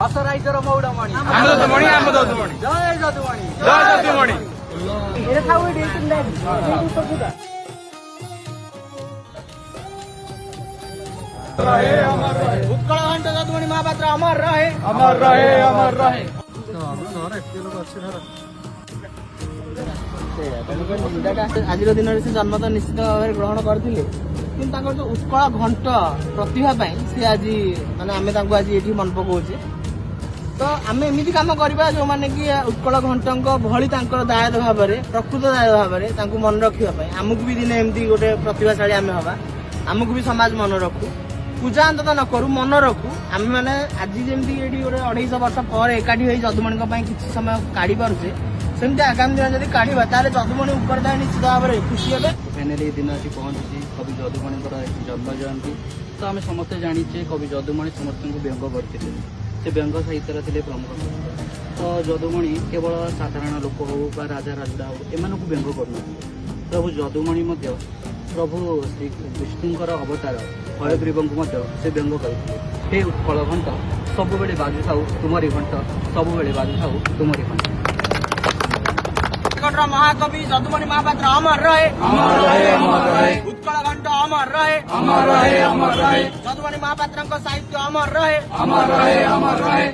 असराइजर मौडमणि आम ददुमणि आम ददुमणि जय जदुमणि जय ददुमणि उत्कल घंट जदुमणि महापात्र अमर रहे अमर रहे अमर रहे। आज दिन से जन्म तो निश्चित भाव में ग्रहण करते कि जो उत्कल घंट प्रतिभा सी आज माने आम आज ये मन पकाचे तो आम एमती कम करवा जो मैंने कि उत्कल घंट भली दायद भाव में प्रकृत दायद भाव में मन रखापी आमको भी दिने एमती गोटे प्रतिभाशाली आम हवा आमको भी समाज मन रखू पूजा अंत न करू मन रखू आम मैंने आज जमी ये गोटे 250 वर्ष पर एकाठी हो जदुमणि किसी समय काढ़ी पारे सेमती आगामी दिन जब काढ़ा ताले जदुमणि उत्तरदायी निश्चित भाव में खुशी हे फाइनाली दिन आसी पहुंची कवि जदुमणि जन्म जयंती तो आम समस्ते जाचे कवि जदुमणि समस्त को व्यंग करते से व्यंग साहित्य थे प्रमुख तो जदुमणि केवल साधारण लोक हो राजा राजुड़ा हो एम व्यंग कर प्रभु जदुमणि प्रभु श्री विष्णुकर अवतार हयग्रीव को से व्यंग करते हे उत्कल घंट सब बाजू था तुमरी घंट सब बाजू था तुमरी घंट महाकवि जदुमणि महापात्र अमर रहे उत्कल घंट अमर रहे अमर रहे अमर रहे। जदुमणि महापात्र साहित्य अमर रहे अमर रहे अमर रहे।